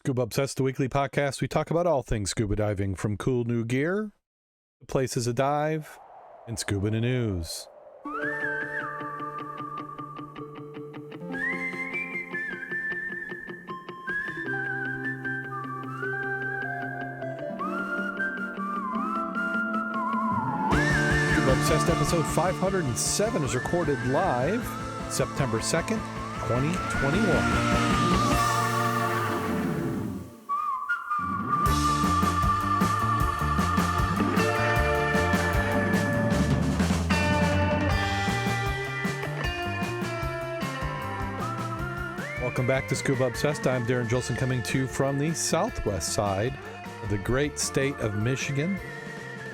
Scuba Obsessed, the weekly podcast. We talk about all things scuba diving, from cool new gear, to places to dive, and scuba news. Scuba Obsessed episode 507 is recorded live September 2nd, 2021. Welcome back to Scuba Obsessed. I'm Darren Jolson, coming to you from the southwest side of the great state of Michigan.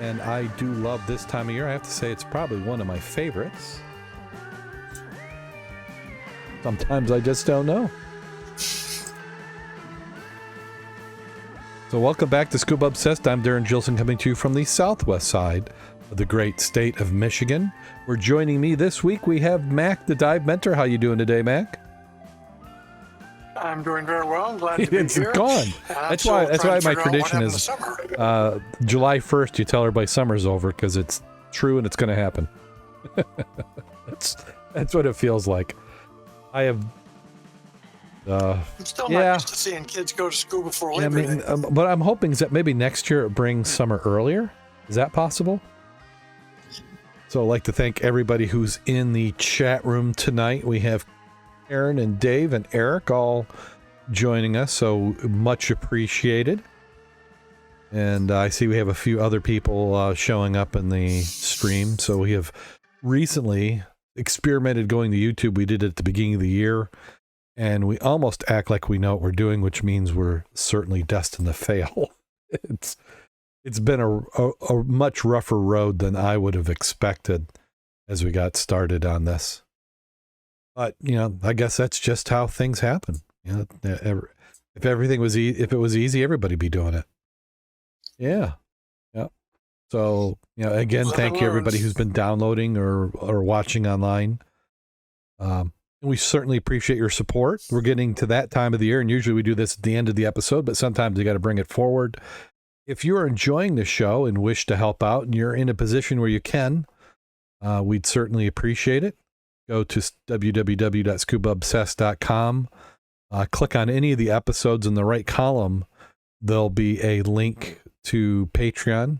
And I do love this time of year. I have to say it's probably one of my favorites. Sometimes I just don't know. So welcome back to Scuba Obsessed. I'm Darren Jolson, coming to you from the southwest side of the great state of Michigan. We're joining me this week. We have Mack, the dive mentor. How you doing today, Mack? I'm doing very well. Glad to be here. It's gone. That's why my tradition is July 1st, you tell everybody summer's over, because it's true and it's going to happen. That's what it feels like. I have... I'm still not used to seeing kids go to school before Labor Day. What I'm hoping is that maybe next year it brings summer earlier. Is that possible? So I'd like to thank everybody who's in the chat room tonight. We have Aaron and Dave and Eric all joining us, so much appreciated. And I see we have a few other people showing up in the stream. So we have recently experimented going to YouTube. We did it at the beginning of the year, and we almost act like we know what we're doing, which means we're certainly destined to fail. It's been a much rougher road than I would have expected as we got started on this. But, I guess that's just how things happen. If everything was if it was easy, everybody'd be doing it. Yeah. So, again, thank you everybody who's been downloading or watching online. We certainly appreciate your support. We're getting to that time of the year, and usually we do this at the end of the episode, but sometimes you got to bring it forward. If you're enjoying the show and wish to help out, and you're in a position where you can, we'd certainly appreciate it. Go to www.scubaobsessed.com. Click on any of the episodes in the right column. There'll be a link to Patreon.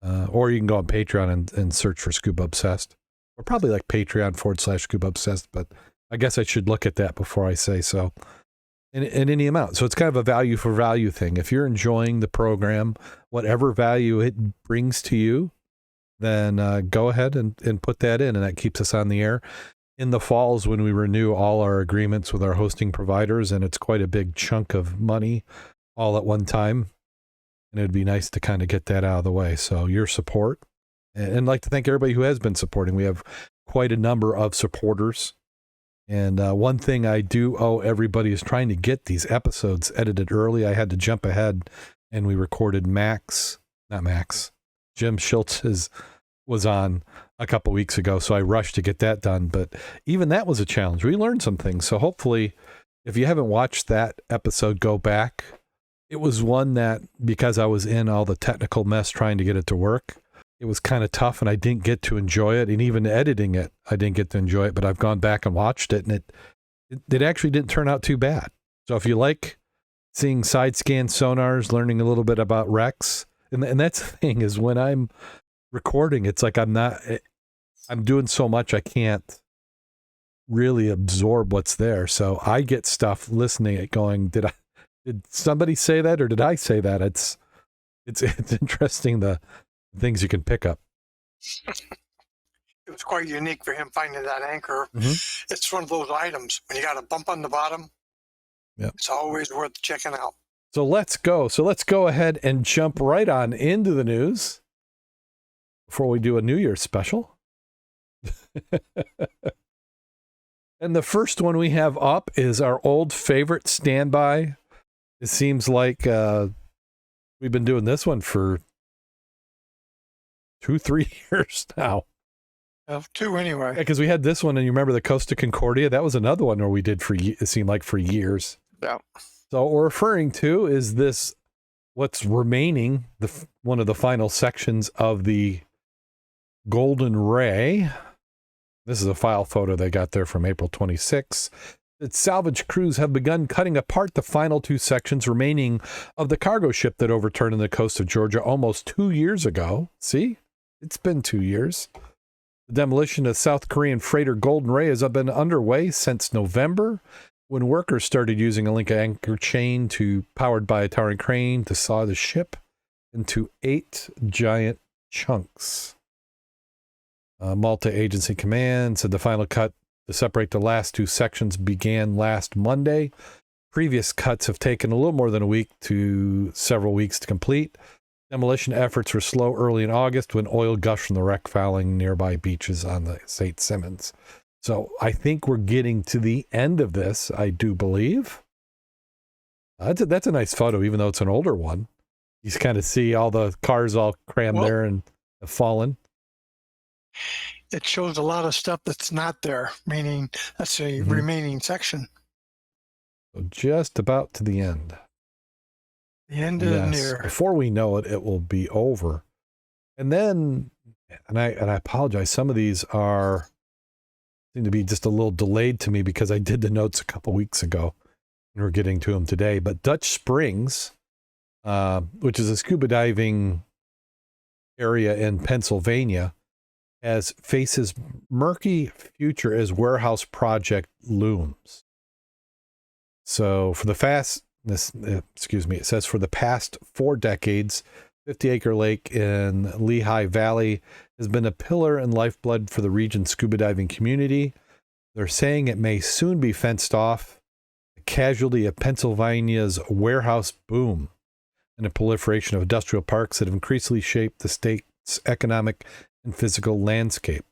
Or you can go on Patreon and search for Scuba Obsessed. Or probably like Patreon.com/Scuba Obsessed, but I guess I should look at that before I say so. In any amount. So it's kind of a value for value thing. If you're enjoying the program, whatever value it brings to you, then go ahead and put that in, and that keeps us on the air. In the falls, when we renew all our agreements with our hosting providers, and it's quite a big chunk of money all at one time, and it'd be nice to kind of get that out of the way. So your support, and I'd like to thank everybody who has been supporting. We have quite a number of supporters, and one thing I do owe everybody is trying to get these episodes edited early. I had to jump ahead, and we recorded Jim Schultz's was on a couple weeks ago, so I rushed to get that done. But even that was a challenge. We learned some things. So hopefully, if you haven't watched that episode, go back. It was one that, because I was in all the technical mess trying to get it to work, it was kind of tough, and I didn't get to enjoy it. And even editing it, I didn't get to enjoy it. But I've gone back and watched it, and it actually didn't turn out too bad. So if you like seeing side scan sonars, learning a little bit about wrecks, and that's the thing, is when I'm recording, it's like I'm doing so much I can't really absorb what's there. So I get stuff listening at going, did somebody say that, or did I say that? It's interesting the things you can pick up. It was quite unique for him finding that anchor. Mm-hmm. It's one of those items when you got a bump on the bottom. Yep. It's always worth checking out. So let's go ahead and jump right on into the news before we do a New Year's special. And the first one we have up is our old favorite standby. It seems like we've been doing this one for 2-3 years now. 2 anyway. Yeah, because we had this one, and you remember the Costa Concordia? That was another one where we did it seemed like for years. Yeah. So what we're referring to is this, what's remaining, one of the final sections of the Golden Ray. This is a file photo they got there from April 26. The salvage crews have begun cutting apart the final two sections remaining of the cargo ship that overturned on the coast of Georgia almost 2 years ago. See? It's been 2 years. The demolition of South Korean freighter Golden Ray has been underway since November, when workers started using a link anchor chain powered by a towering crane to saw the ship into 8 giant chunks. Multi-agency command said the final cut to separate the last two sections began last Monday. Previous cuts have taken a little more than a week to several weeks to complete. Demolition efforts were slow early in August when oil gushed from the wreck fouling nearby beaches on the St. Simons. So I think we're getting to the end of this, I do believe. That's a nice photo, even though it's an older one. You kind of see all the cars all crammed there and have fallen. It shows a lot of stuff that's not there, meaning that's a remaining section. So just about to the end. The end is near. Before we know it, it will be over. And then, and I apologize, some of these seem to be just a little delayed to me because I did the notes a couple weeks ago and we're getting to them today. But Dutch Springs, which is a scuba diving area in Pennsylvania, faces murky future as warehouse project looms. So it says for the past 4 decades, 50-acre lake in Lehigh Valley has been a pillar and lifeblood for the region's scuba diving community. They're saying it may soon be fenced off, a casualty of Pennsylvania's warehouse boom and a proliferation of industrial parks that have increasingly shaped the state's economic and physical landscape.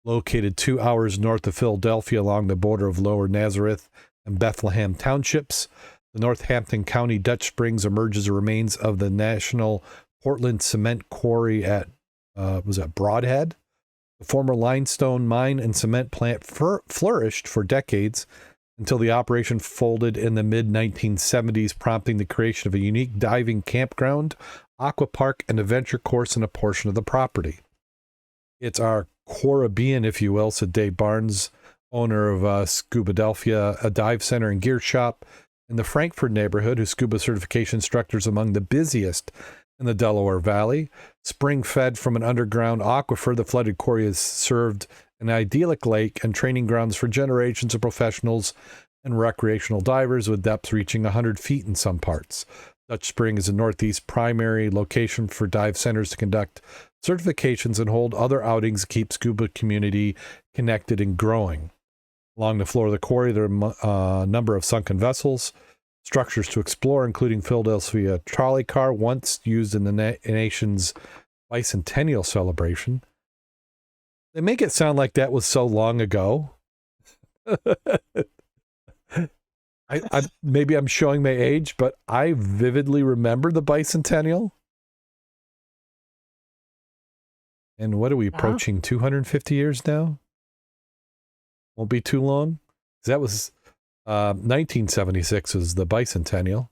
Located 2 hours north of Philadelphia along the border of Lower Nazareth and Bethlehem townships, the Northampton County Dutch Springs emerges as remains of the national Portland cement quarry at Broadhead. The former limestone mine and cement plant flourished for decades until the operation folded in the mid-1970s, prompting the creation of a unique diving campground, aqua park, and adventure course in a portion of the property. It's our Caribbean, if you will, said Dave Barnes, owner of Scubadelphia, a dive center and gear shop in the Frankfort neighborhood, whose scuba certification instructors among the busiest in the Delaware Valley. Spring fed from an underground aquifer, the flooded quarry has served an idyllic lake and training grounds for generations of professionals and recreational divers, with depths reaching 100 feet in some parts. Dutch Spring is a Northeast primary location for dive centers to conduct certifications and hold other outings to keep scuba community connected and growing. Along the floor of the quarry, there are a number of sunken vessels, structures to explore, including Philadelphia trolley car, once used in the nation's bicentennial celebration. They make it sound like that was so long ago. Maybe I'm showing my age, but I vividly remember the bicentennial. And what are we approaching? 250 years now? Won't be too long. That was 1976 was the bicentennial.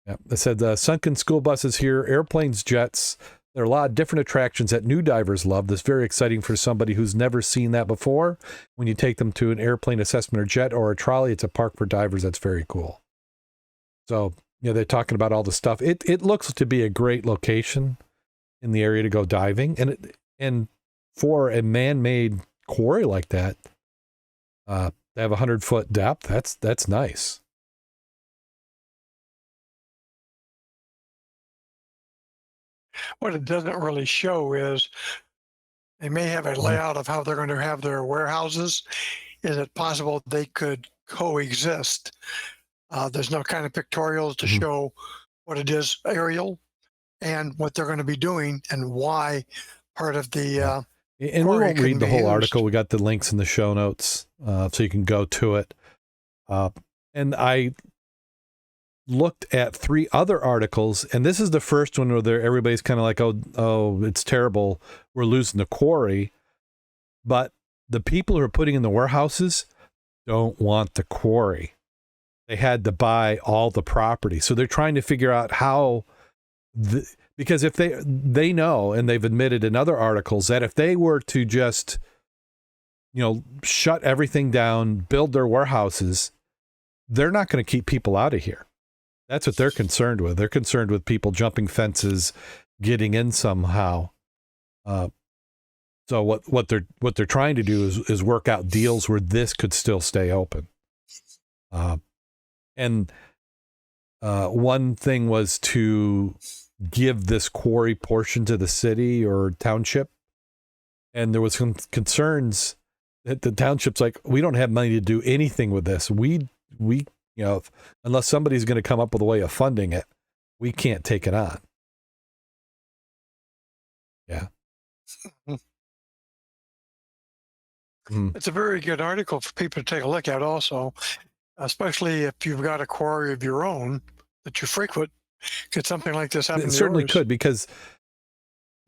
Yeah, I said sunken school buses here, airplanes, jets. There are a lot of different attractions that new divers love. That's very exciting for somebody who's never seen that before. When you take them to an airplane assessment or jet or a trolley, it's a park for divers. That's very cool. So, they're talking about all the stuff. It looks to be a great location in the area to go diving. And for a man-made quarry like that, they have 100-foot depth. That's nice. What it doesn't really show is they may have a layout of how they're going to have their warehouses. Is it possible they could coexist? There's no kind of pictorials to show what it is aerial and what they're going to be doing and why part of the and we won't read the whole article. We got the links in the show notes, so you can go to it. And I looked at 3 other articles, and this is the first one where everybody's kind of like, oh, it's terrible, we're losing the quarry. But the people who are putting in the warehouses don't want the quarry. they had to buy all the property. So they're trying to figure out how, because if they know, and they've admitted in other articles, that if they were to just, shut everything down, build their warehouses, they're not going to keep people out of here. That's what they're concerned with. They're concerned with people jumping fences, getting in somehow. So what they're trying to do is work out deals where this could still stay open. And one thing was to give this quarry portion to the city or township, and there was some concerns that the township's like, we don't have money to do anything with this. We unless somebody's going to come up with a way of funding it, we can't take it on. Yeah. It's a very good article for people to take a look at also, especially if you've got a quarry of your own that you frequent. Could something like this happen? It certainly could, because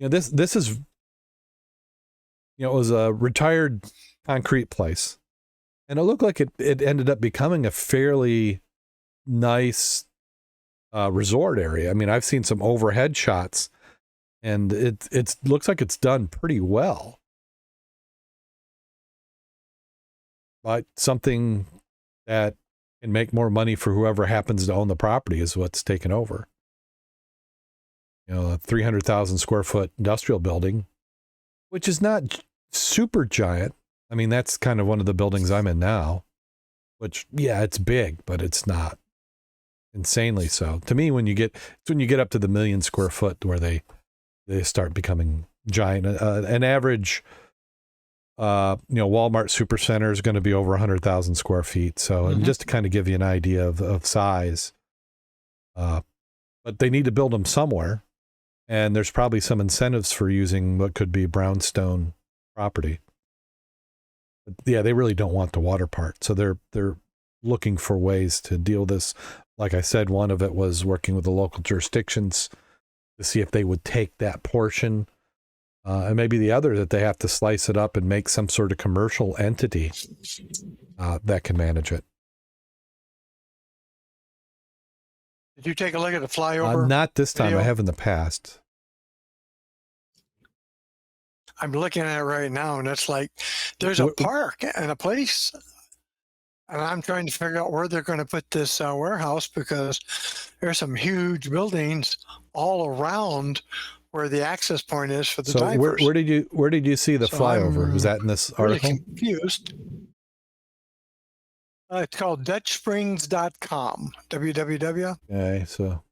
this is it was a retired concrete place, and it looked like it ended up becoming a fairly nice resort area. I mean, I've seen some overhead shots, and it looks like it's done pretty well. But something that can make more money for whoever happens to own the property is what's taken over. A 300,000 square foot industrial building, which is not super giant. I mean, that's kind of one of the buildings I'm in now, which, yeah, it's big, but it's not insanely so. To me, when you get up to the 1 million square foot where they start becoming giant. An average Walmart Supercenter is going to be over 100,000 square feet. So just to kind of give you an idea of size, but they need to build them somewhere, and there's probably some incentives for using what could be brownstone property. But yeah, they really don't want the water part, so they're looking for ways to deal with this. Like I said, one of it was working with the local jurisdictions to see if they would take that portion. And maybe the other, that they have to slice it up and make some sort of commercial entity that can manage it. Did you take a look at the flyover? Not this time. Video? I have in the past. I'm looking at it right now, and it's like there's a park and a place, and I'm trying to figure out where they're going to put this warehouse, because there's some huge buildings all around where the access point is for the divers. Where did you see the flyover? Was that in this article? Really confused. It's called DutchSprings.com. WWII. Okay, so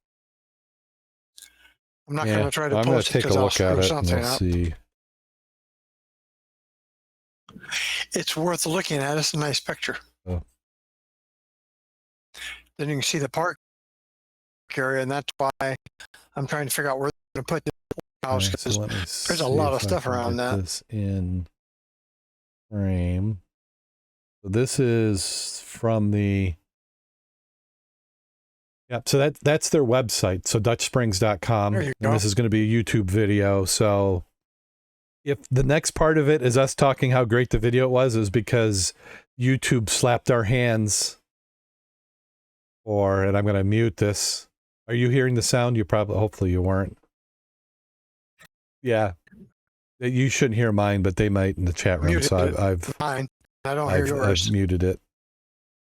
I'm not going to try to I'm post going to take a look at it and we'll see. It's worth looking at. It's a nice picture. Oh. Then you can see the park area, and that's why I'm trying to figure out where they're going to put the house, because there's a lot of stuff around that. This in frame. So this is from the. Yep. So that's their website. So DutchSprings.com. And this is going to be a YouTube video. So if the next part of it is us talking how great the video was, is because YouTube slapped our hands. And I'm going to mute this. Are you hearing the sound? Hopefully you weren't. Yeah. You shouldn't hear mine, but they might in the chat room. Muted so it. I've Fine. I don't hear yours. I've muted it.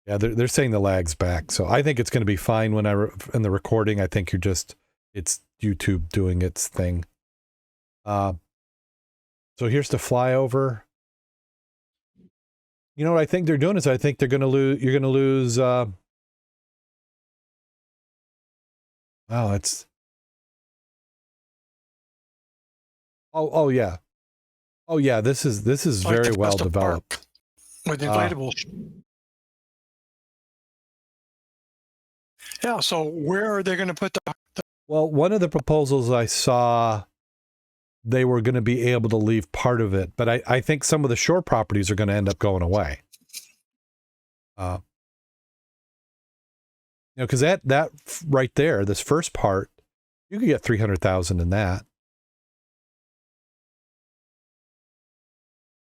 Yeah, they're saying the lag's back. So I think it's going to be fine when in the recording. I think it's YouTube doing its thing. So here's the flyover. You know what I think they're doing is I think they're going to lose. You're going to lose. Wow, it's. Oh yeah. Oh yeah. This is very well developed. With inflatables. Yeah. So where are they going to put the? Well, one of the proposals I saw, they were going to be able to leave part of it, but I think some of the shore properties are going to end up going away. Because that right there, this first part, you could get 300,000 in that.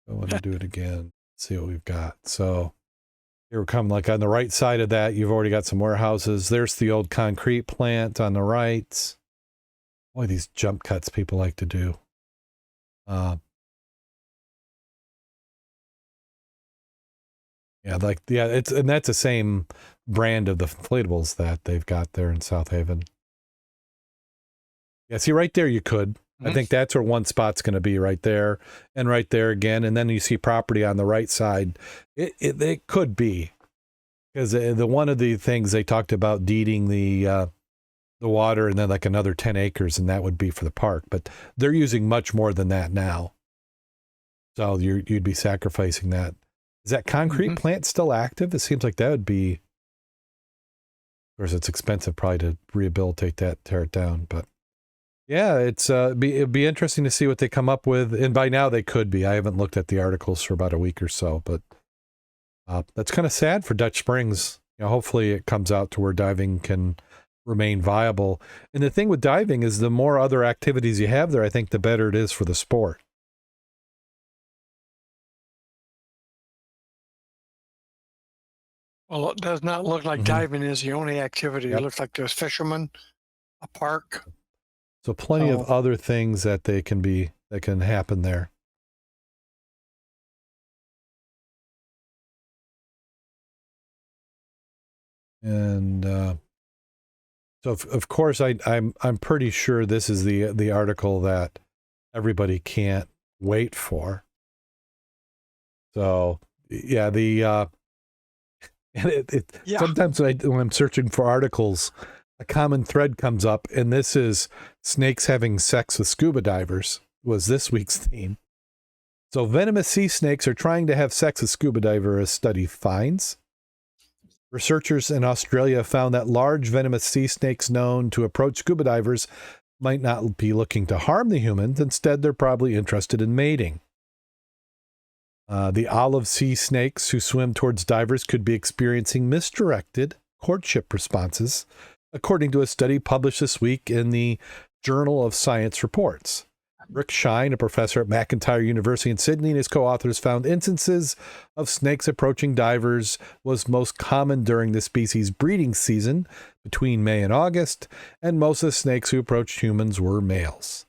I want to do it again. See what we've got. So You're coming like on the right side of that. You've already got some warehouses. There's the old concrete plant on the right. Boy, these jump cuts people like to do. And that's the same brand of the inflatables that they've got there in South Haven. Yeah, see right there you could. I think that's where one spot's going to be, right there and right there again. And then you see property on the right side. It could be, because one of the things they talked about deeding the water and then like another 10 acres, and that would be for the park. But they're using much more than that now. So you'd be sacrificing that. Is that concrete plant still active? It seems like that would be. Of course, it's expensive probably to rehabilitate that, tear it down, but. Yeah, it'd be interesting to see what they come up with, and by now they could be. I haven't looked at the articles for about a week or so, but that's kind of sad for Dutch Springs. Hopefully it comes out to where diving can remain viable. And the thing with diving is the more other activities you have there, I think the better it is for the sport. Well, it does not look like diving is the only activity. It looks like there's fishermen, a park. So plenty of other things that can happen there. And so of course I'm pretty sure this is the article that everybody can't wait for. So yeah, sometimes when I'm searching for articles, a common thread comes up, and this is snakes having sex with scuba divers was this week's theme. So venomous sea snakes are trying to have sex with scuba diver, as study finds. Researchers in Australia found that large venomous sea snakes known to approach scuba divers might not be looking to harm the humans. Instead, they're probably interested in mating. The olive sea snakes who swim towards divers could be experiencing misdirected courtship responses, according to a study published this week in the Journal of Science Reports. Rick Shine, a professor at McIntyre University in Sydney, and his co-authors found instances of snakes approaching divers was most common during the species' breeding season between May and August, and most of the snakes who approached humans were males.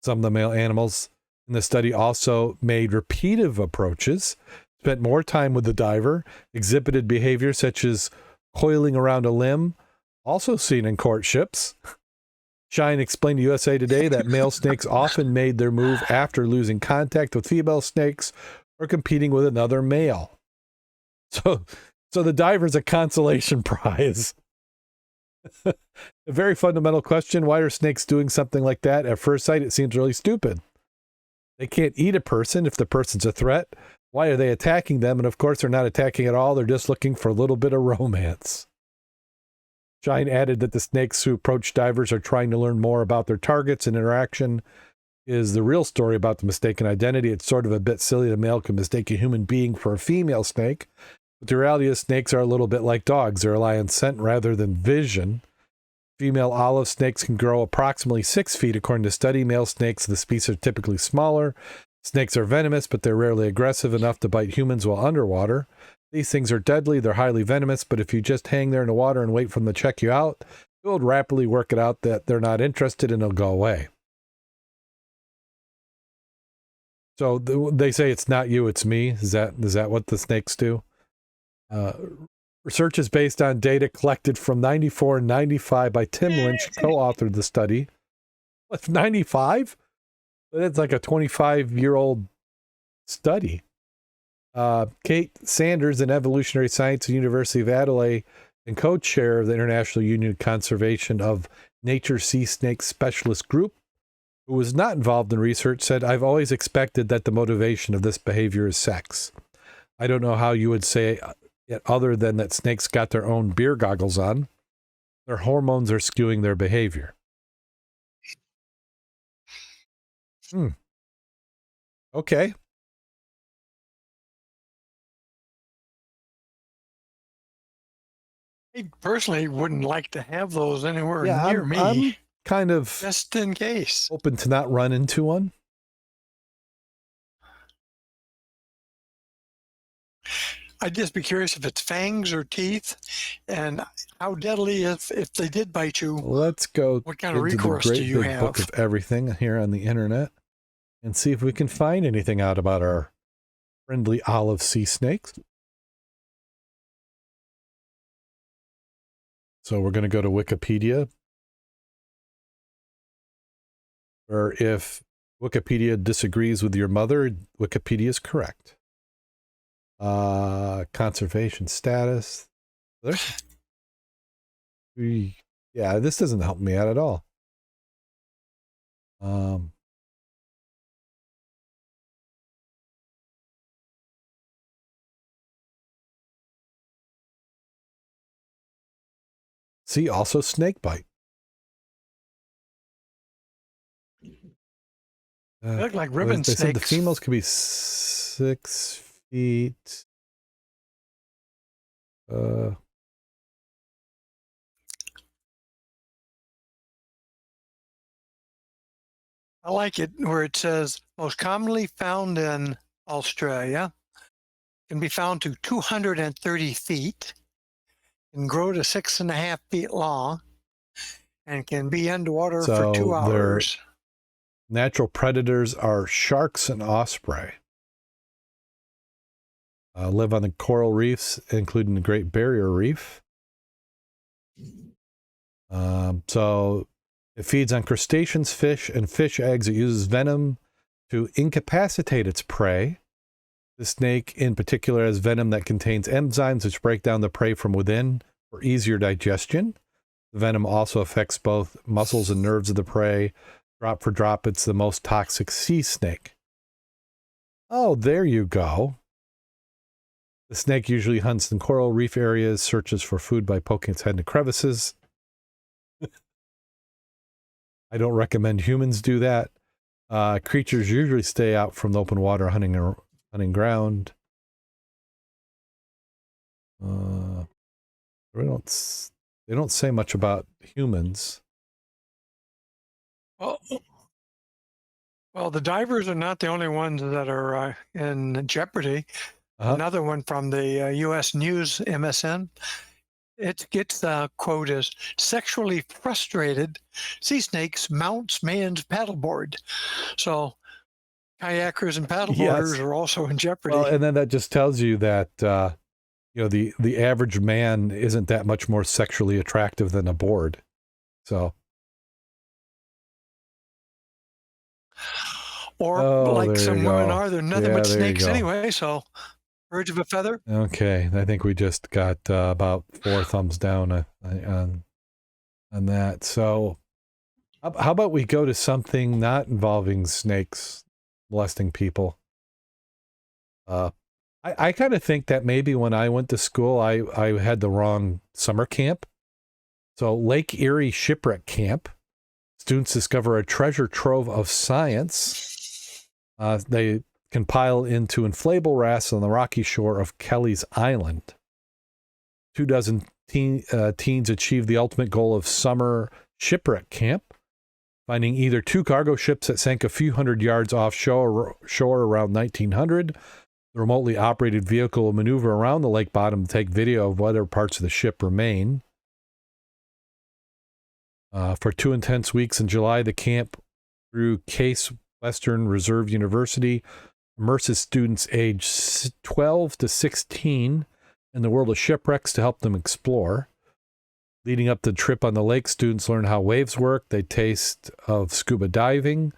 Some of the male animals in the study also made repeated approaches, spent more time with the diver, exhibited behavior such as coiling around a limb, also seen in courtships. Shine explained to USA Today that male snakes often made their move after losing contact with female snakes or competing with another male. So the diver's a consolation prize. A very fundamental question. Why are snakes doing something like that? At first sight, it seems really stupid. They can't eat a person if the person's a threat. Why are they attacking them? And of course, they're not attacking at all. They're just looking for a little bit of romance. Shine added that the snakes who approach divers are trying to learn more about their targets, and interaction is the real story about the mistaken identity. It's sort of a bit silly that a male can mistake a human being for a female snake, but the reality is snakes are a little bit like dogs. They rely on scent rather than vision. Female olive snakes can grow approximately 6 feet, according to study. Male snakes of the species are typically smaller. Snakes are venomous, but they're rarely aggressive enough to bite humans while underwater. These things are deadly. They're highly venomous, but if you just hang there in the water and wait for them to check you out, it will rapidly work it out that they're not interested and it'll go away. So they say it's not you, it's me. Is that what the snakes do? Research is based on data collected from 94 and 95 by Tim Lynch, co-authored the study. What's 95? That's like a 25-year-old study. Kate Sanders, an evolutionary science at the University of Adelaide and co-chair of the International Union of Conservation of Nature Sea Snake Specialist Group, who was not involved in research, said, "I've always expected that the motivation of this behavior is sex. I don't know how you would say it other than that snakes got their own beer goggles on. Their hormones are skewing their behavior." Okay. I personally wouldn't like to have those anywhere near me. I'm kind of just in case. Open to not run into one. I'd just be curious if it's fangs or teeth, and how deadly if they did bite you. Let's go What kind of into the recourse do great you big book have? of everything here on the internet and see if we can find anything out about our friendly olive sea snakes. So we're going to go to Wikipedia, or if Wikipedia disagrees with your mother, Wikipedia is correct. Conservation status. Yeah, this doesn't help me out at all. See, also snake bite. They look like ribbon they snakes. said the females could be 6 feet. I like it where it says most commonly found in Australia, can be found to 230 feet, can grow to 6.5 feet long, and can be underwater for 2 hours. Natural predators are sharks and osprey. Live on the coral reefs, including the Great Barrier Reef. So it feeds on crustaceans, fish, and fish eggs. It uses venom to incapacitate its prey. The snake in particular has venom that contains enzymes which break down the prey from within for easier digestion. The venom also affects both muscles and nerves of the prey. Drop for drop, it's the most toxic sea snake. Oh, there you go. The snake usually hunts in coral reef areas, searches for food by poking its head into crevices. I don't recommend humans do that. Creatures usually stay out from the open water hunting ground. They don't say much about humans. Well, the divers are not the only ones that are in jeopardy. Another one from the U.S. News, MSN. It gets the quote as sexually frustrated sea snakes mounts man's paddleboard. So kayakers and paddleboarders are also in jeopardy. Well, and then that just tells you that the average man isn't that much more sexually attractive than a board. So. Or like some women are, they're nothing but snakes anyway, so birds of a feather. Okay, I think we just got about 4 thumbs down on that. So how about we go to something not involving snakes molesting people? I kind of think that maybe when I went to school, I had the wrong summer camp. So Lake Erie Shipwreck Camp. Students discover a treasure trove of science. They can pile into inflatable rafts on the rocky shore of Kelly's Island. 24 teens achieved the ultimate goal of summer shipwreck camp, finding either 2 cargo ships that sank a few hundred yards offshore around 1900. The remotely operated vehicle will maneuver around the lake bottom to take video of whether parts of the ship remain. For 2 intense weeks in July, the camp through Case Western Reserve University immerses students aged 12 to 16 in the world of shipwrecks to help them explore. Leading up to the trip on the lake, students learn how waves work. They taste of scuba diving,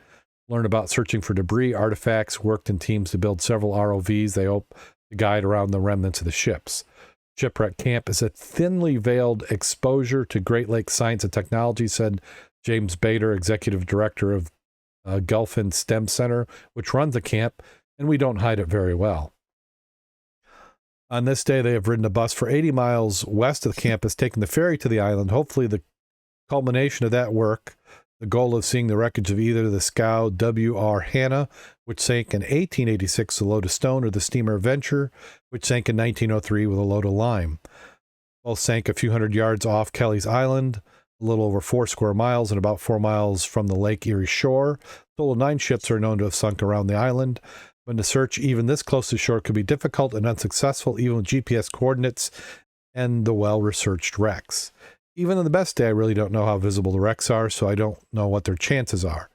learn about searching for debris, artifacts, worked in teams to build several ROVs. They hope to guide around the remnants of the ships. Shipwreck Camp is a thinly veiled exposure to Great Lakes science and technology, said James Bader, executive director of Gulfin STEM Center, which runs the camp, and we don't hide it very well. On this day, they have ridden a bus for 80 miles west of the campus, taking the ferry to the island. Hopefully, the culmination of that work, the goal of seeing the wreckage of either the scow W.R. Hannah, which sank in 1886 with a load of stone, or the steamer Venture, which sank in 1903 with a load of lime. Both sank a few hundred yards off Kelly's Island, a little over 4 square miles and about 4 miles from the Lake Erie shore. A total of 9 ships are known to have sunk around the island. When the search even this close to shore could be difficult and unsuccessful, even with GPS coordinates and the well-researched wrecks. Even on the best day, I really don't know how visible the wrecks are, so I don't know what their chances are.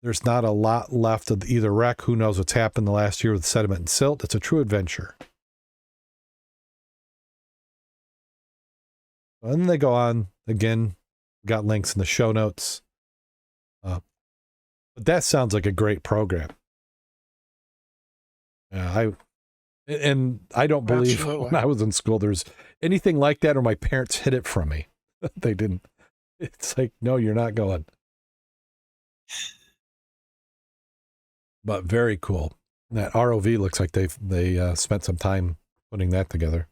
There's not a lot left of either wreck. Who knows what's happened the last year with sediment and silt? It's a true adventure. And then they go on, again, got links in the show notes. But that sounds like a great program. I don't believe Absolutely. when I was in school there's anything like that, or my parents hid it from me. They didn't. It's like, no, you're not going. But very cool. That ROV looks like they spent some time putting that together.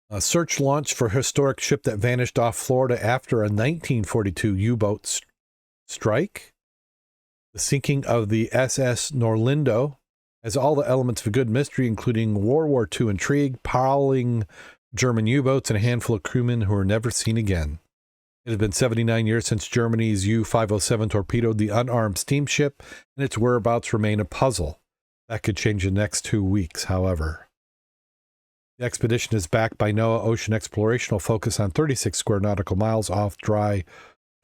A search launched for historic ship that vanished off Florida after a 1942 U-boat strike. The sinking of the SS Norlindo has all the elements of a good mystery, including World War II intrigue, prowling German U-boats, and a handful of crewmen who were never seen again. It has been 79 years since Germany's U-507 torpedoed the unarmed steamship, and its whereabouts remain a puzzle. That could change in the next 2 weeks, however. The expedition is backed by NOAA Ocean Exploration, will focus on 36 square nautical miles off dry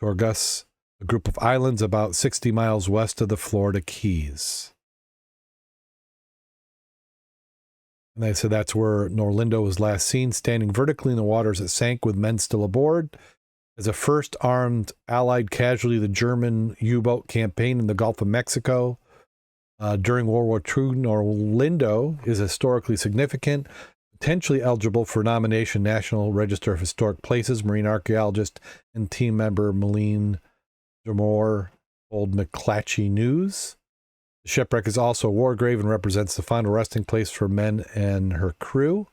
Tortugas, a group of islands about 60 miles west of the Florida Keys. And they said that's where Norlindo was last seen, standing vertically in the waters that sank with men still aboard. As a first armed Allied casualty of the German U-boat campaign in the Gulf of Mexico during World War II, Norlindo is historically significant, potentially eligible for nomination National Register of Historic Places. Marine archaeologist and team member Malene Demore told McClatchy News. The shipwreck is also a war grave and represents the final resting place for men and her crew.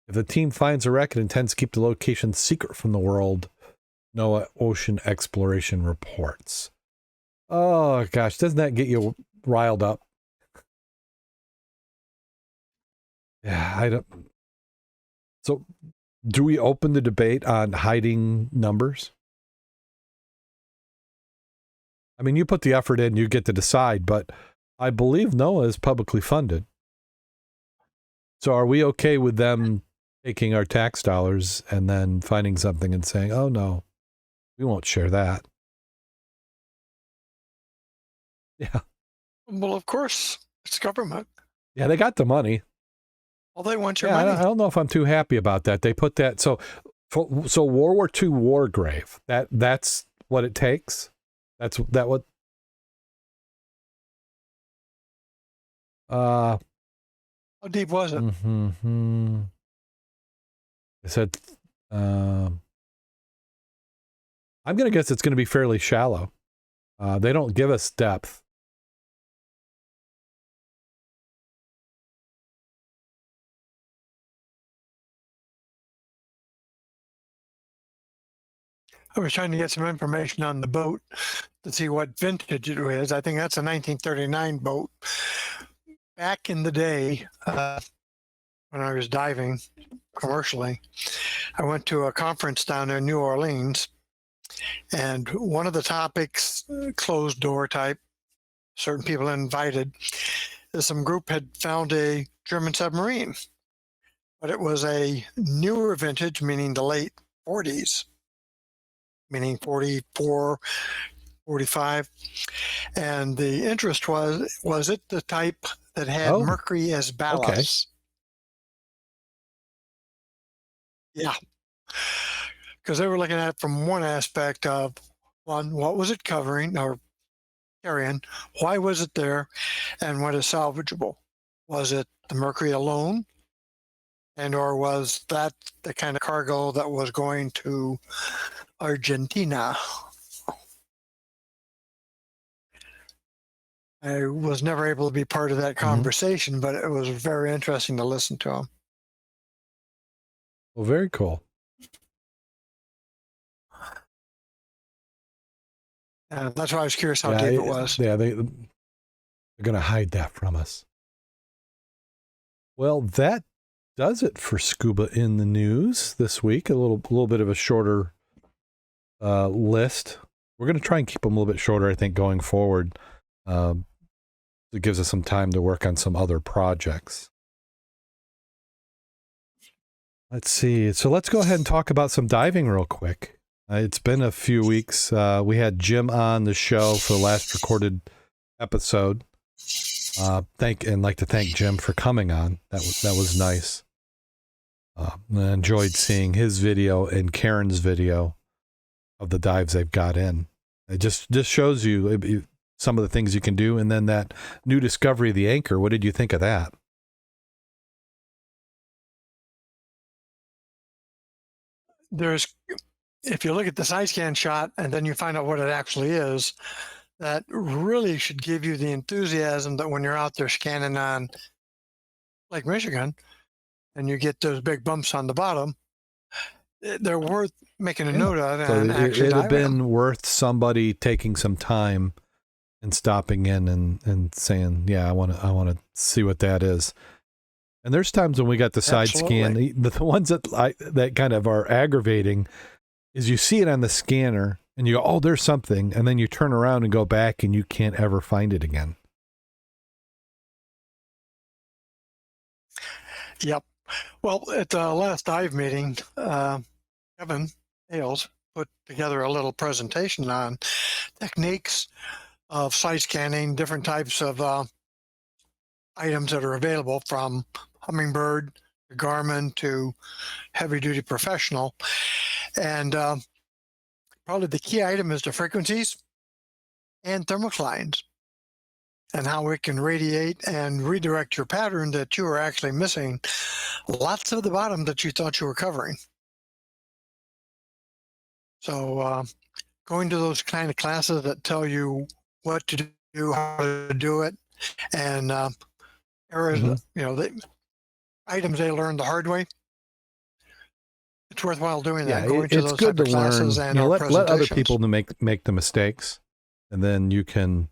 If the team finds a wreck, it intends to keep the location secret from the world, NOAA Ocean Exploration reports. Oh, gosh, doesn't that get you riled up? Yeah, I don't... So, do we open the debate on hiding numbers? I mean, you put the effort in, you get to decide, but I believe NOAA is publicly funded. So are we okay with them taking our tax dollars and then finding something and saying, oh, no, we won't share that? Yeah. Well, of course, it's government. Yeah, they got the money. Well, they want your Yeah, money. I don't know if I'm too happy about that. They put that, so World War II war grave, that's what it takes? What? How deep was it? Mm-hmm. I said, I'm going to guess it's going to be fairly shallow. They don't give us depth. I was trying to get some information on the boat to see what vintage it is. I think that's a 1939 boat. Back in the day, when I was diving commercially, I went to a conference down there in New Orleans, and one of the topics, closed door type, certain people invited, is some group had found a German submarine, but it was a newer vintage, meaning the late 40s, meaning 44, 45. And the interest was it the type that had mercury as ballast? Okay. Yeah. Because they were looking at it from one aspect of, one, what was it covering or carrying? Why was it there? And what is salvageable? Was it the mercury alone? And or was that the kind of cargo that was going to Argentina? I was never able to be part of that conversation, but it was very interesting to listen to them. Well, very cool. That's why I was curious how deep it was. Yeah, they're going to hide that from us. Well, that does it for Scuba in the News this week. A little bit of a shorter list. We're going to try and keep them a little bit shorter, I think, going forward. It gives us some time to work on some other projects. Let's see. So let's go ahead and talk about some diving real quick. It's been a few weeks. We had Jim on the show for the last recorded episode. Like to thank Jim for coming on. That was nice. I enjoyed seeing his video and Karen's video of the dives they've got in. It just shows you some of the things you can do. And then that new discovery of the anchor. What did you think of that? If you look at the side scan shot and then you find out what it actually is, that really should give you the enthusiasm that when you're out there scanning on Lake Michigan and you get those big bumps on the bottom, they're worth making a note of. So and it'd have been worth somebody taking some time and stopping in and saying, yeah, I want to see what that is. And there's times when we got the side scan, the ones that kind of are aggravating is you see it on the scanner and you go, oh, there's something. And then you turn around and go back and you can't ever find it again. Yep. Well, at the last dive meeting, Kevin Hales put together a little presentation on techniques of side scanning, different types of items that are available, from Humminbird to Garmin to heavy duty professional. And probably the key item is the frequencies and thermoclines, and how it can radiate and redirect your pattern that you are actually missing lots of the bottom that you thought you were covering. So going to those kind of classes that tell you what to do, how to do it, and areas, the items they learned the hard way. It's worthwhile doing that. Going to those good to classes learn. And let other people to make the mistakes, and then you can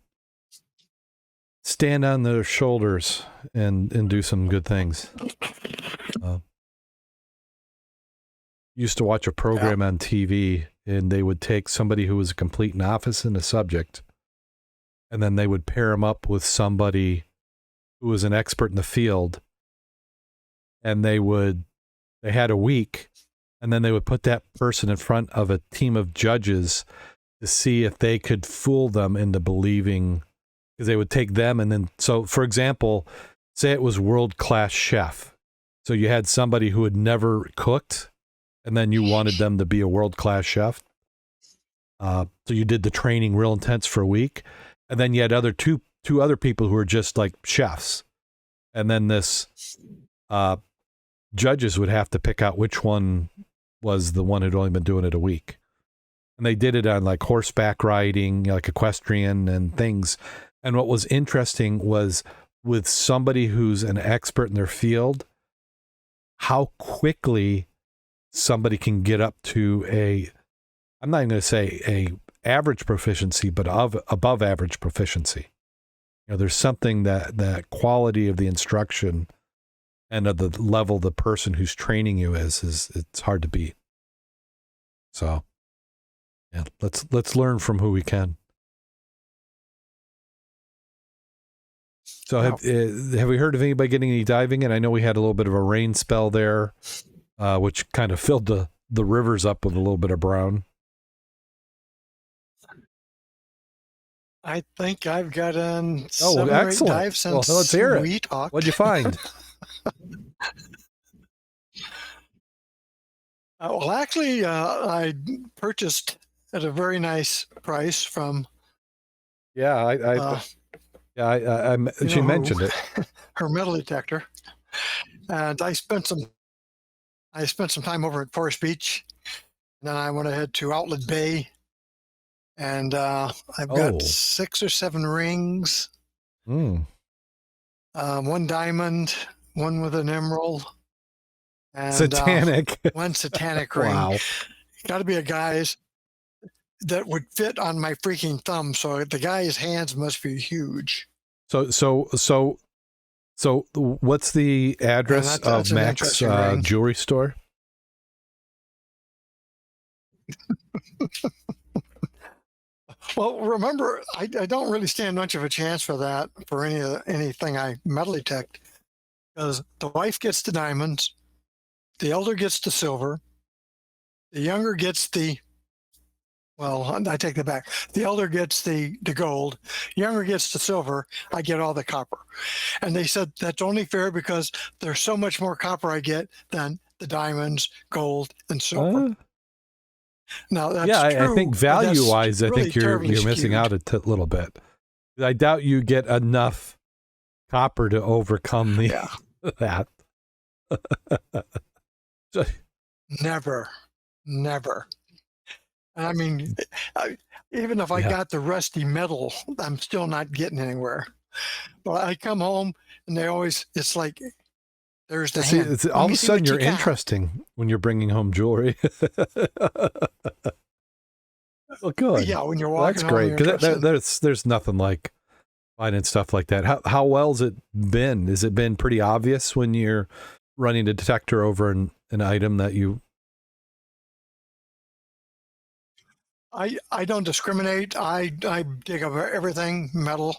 stand on their shoulders and do some good things. Used to watch a program on TV, and they would take somebody who was a complete novice in a subject, and then they would pair them up with somebody who was an expert in the field, and they had a week, and then they would put that person in front of a team of judges to see if they could fool them into believing, because they would take them and then, so for example, say it was world-class chef. So you had somebody who had never cooked, and then you wanted them to be a world-class chef. So you did the training real intense for a week, and then you had two other people who were just like chefs. And then this judges would have to pick out which one was the one who'd only been doing it a week. And they did it on like horseback riding, like equestrian and things. And what was interesting was, with somebody who's an expert in their field, how quickly somebody can get up to I'm not even going to say a average proficiency, but above average proficiency. There's something that quality of the instruction and of the level the person who's training you is it's hard to beat. So, yeah, let's learn from who we can. So have we heard of anybody getting any diving in? I know we had a little bit of a rain spell there, which kind of filled the rivers up with a little bit of brown. I think I've got on seven or 8 dives since let's hear it. We talked. What'd you find? Well, actually, I purchased at a very nice price from. Yeah, she mentioned it. Her metal detector, and I spent some time over at Forest Beach, and then I went ahead to Outlet Bay, and I've got 6 or 7 rings, one diamond, one with an emerald, and satanic, one satanic ring. Wow, got to be a guy's that would fit on my freaking thumb. So the guy's hands must be huge. So what's the address of Mack's jewelry store? Well, remember, I don't really stand much of a chance for that for anything I metal detect, because the wife gets the diamonds, the elder gets the silver, the younger gets the well, I take that back. The elder gets the gold, younger gets the silver. I get all the copper, and they said that's only fair because there's so much more copper I get than the diamonds, gold, and silver. Uh, Now yeah, that's I think true, but that's value-wise, I really think you're terribly missing skewed. out a little bit. I doubt you get enough copper to overcome the Yeah, that. So, never, never. And I mean, I, even if I yeah. got the rusty metal, I'm still not getting anywhere. But I come home and it's like, there's the See, hand. it's, Let all of me a see sudden what you you're got. interesting when you're bringing home jewelry. Well, good. Yeah, when you're Well, walking that's home, great you're because interested. there's nothing like finding stuff like that. How well's it been? Has it been pretty obvious when you're running a detector over an item that you? I don't discriminate. I dig up everything, metal,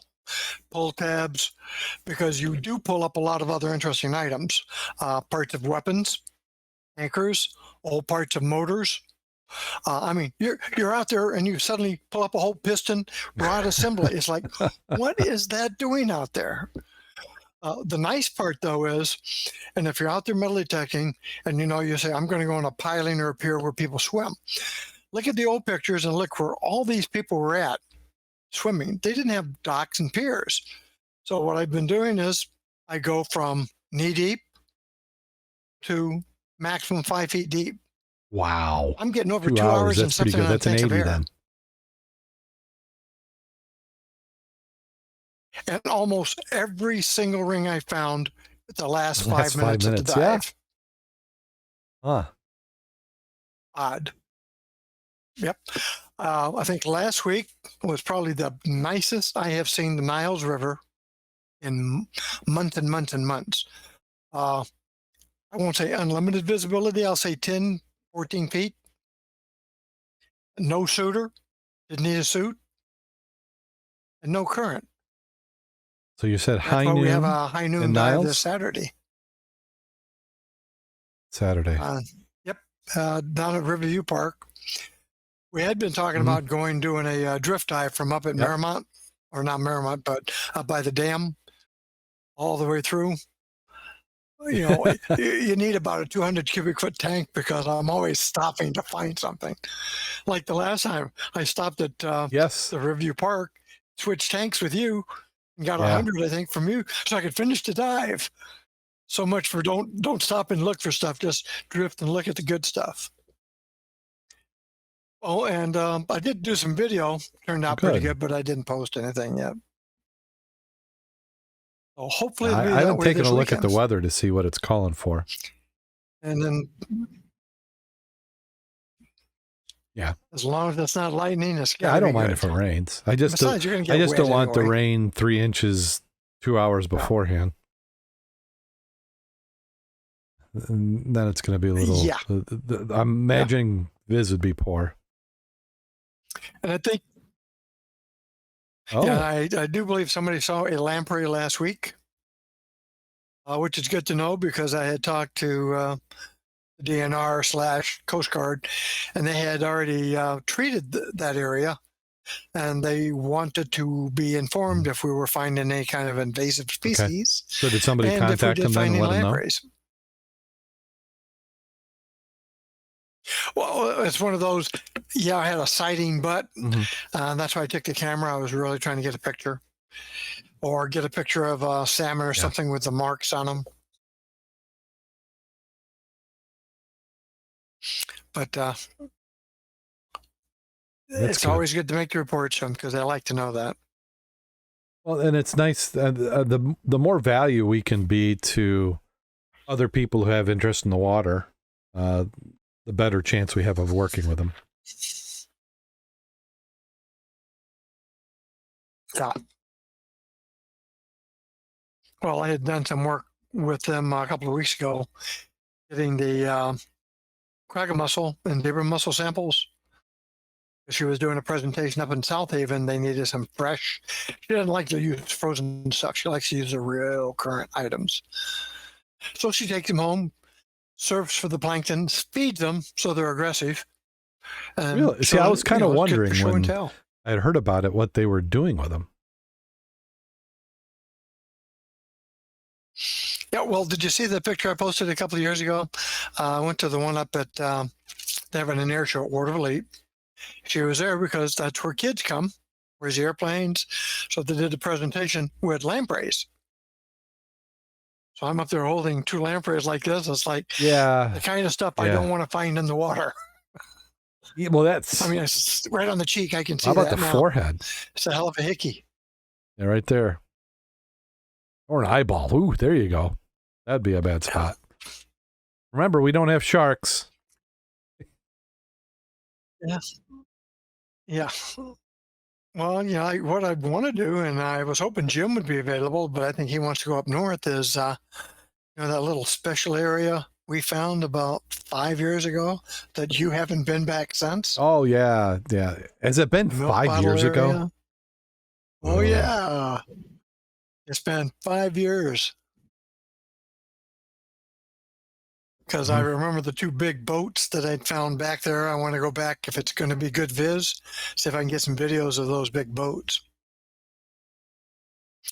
pull tabs, because you do pull up a lot of other interesting items, parts of weapons, anchors, old parts of motors. I mean, you're out there and you suddenly pull up a whole piston rod assembly. It's like, what is that doing out there? The nice part though is, and if you're out there metal detecting, and you say, I'm going to go on a piling or a pier where people swim. Look at the old pictures and look where all these people were at swimming. They didn't have docks and piers. So what I've been doing is I go from knee deep to maximum 5 feet deep. Wow, I'm getting over 2 hours. 2 hours in That's pretty something good. on a That's an tank of 80 air. then. And almost every single ring I found the last That's 5 minutes of the 5 minutes. Yeah. dive. Huh. Odd. Yep. I think last week was probably the nicest I have seen the Niles River in months and months and months. I won't say unlimited visibility. I'll say 10, 14 feet. No suitor. Didn't need a suit. And no current. So you said That's high why we have noon a high noon in dive this Niles Saturday. Saturday. Yep. Down at Riverview Park. We had been talking Mhm. about doing a drift dive from up at Yep. Merrimont, or not Merrimont, but up by the dam all the way through. You need about a 200 cubic foot tank because I'm always stopping to find something. Like the last time I stopped at Yes. the Riverview Park, switched tanks with you, and got Yeah. 100, I think, from you, so I could finish the dive. So much for don't stop and look for stuff, just drift and look at the good stuff. Oh, and I did do some video, turned out pretty Good. good, but I didn't post anything yet. So hopefully it'll I be that haven't way taken this a look at the weekend. weather to see what it's calling for. And then, Yeah. as long as it's not lightning, it's got Yeah, to I be don't mind good. if it rains. I just Besides, you're going to I get just wet don't want the anyway. rain 3 inches 2 hours beforehand. And then it's going to be a little. Yeah. I'm imagining Viz would be poor. And I think, Oh, yeah, I do believe somebody saw a lamprey last week, which is good to know because I had talked to the DNR / Coast Guard, and they had already treated that area, and they wanted to be informed if we were finding any kind of invasive species. so did somebody And if we contact did them then find and any let them know? lampreys. Well, it's one of those, yeah, I had a sighting, but that's why I took the camera. I was really trying to get a picture or get a picture of a salmon or something with the marks on them. But it's good. always good to make the reports because I like to know that. Well, and it's nice the more value we can be to other people who have interest in the water, the better chance we have of working with them. Yeah. Well, I had done some work with them a couple of weeks ago, getting the Kraken mussel and zebra mussel samples, She was doing a presentation up in South Haven. They needed some fresh. She doesn't like to use frozen stuff. She likes to use the real current items. So she takes them home, serves for the plankton, feeds them so they're aggressive. And Really? See, I was kind of wondering when tell. I had heard about it, what they were doing with them. Yeah, well, did you see the picture I posted a couple of years ago? I went to the one up at, they have an air show at Waterville. She was there because that's where kids come, where's the airplanes. So they did the presentation with lampreys. So I'm up there holding 2 lampreys like this. It's like the kind of stuff I don't want to find in the water. Yeah, well, that's. I mean, it's right on the cheek. I can see how about that the now. forehead? It's a hell of a hickey. Yeah, right there. Or an eyeball. Ooh, there you go. That'd be a bad spot. Remember, we don't have sharks. Yes. Yeah. Well, yeah, what I want to do, and I was hoping Jim would be available, but I think he wants to go up north, is, that little special area we found about 5 years ago that you haven't been back since. Oh, yeah. Yeah. Has it been 5 years ago? Oh, yeah. It's been 5 years. Because I remember the 2 big boats that I'd found back there. I want to go back if it's going to be good viz, see if I can get some videos of those big boats.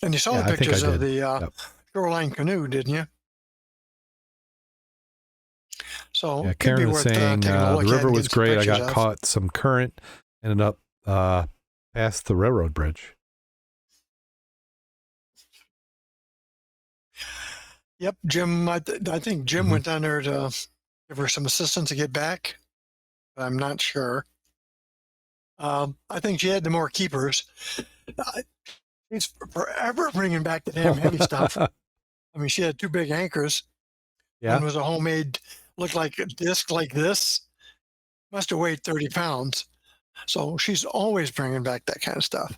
And you saw the pictures of the shoreline canoe, didn't you? So yeah, Karen was saying the river was great. I got caught some current, ended up past the railroad bridge. Yep, Jim. I think Jim went down there to give her some assistance to get back. I'm not sure. I think she had the more keepers. He's forever bringing back the damn heavy stuff. I mean, she had 2 big anchors. Yeah. One was a homemade, looked like a disc like this. Must have weighed 30 pounds. So she's always bringing back that kind of stuff.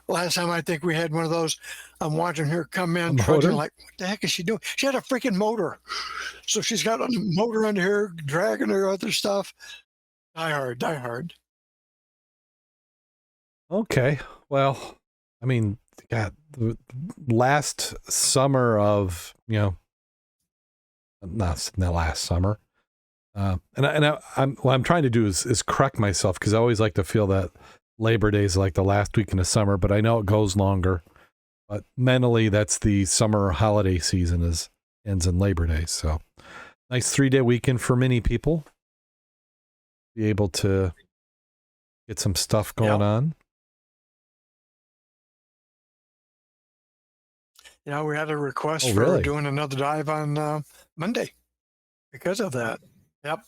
Last time I think we had one of those, I'm watching her come in trudging like, what the heck is she doing? She had a freaking motor. So she's got a motor under here, dragging her other stuff. Die hard. Okay. Well, I mean, God, the last summer of, not the last summer. What I'm trying to do is correct myself, because I always like to feel that Labor Day is like the last week in the summer, but I know it goes longer. But mentally, that's the summer holiday season ends in Labor Day. So nice 3-day weekend for many people. Be able to get some stuff going on. Yeah, we had a request for doing another dive on Monday because of that. Yep.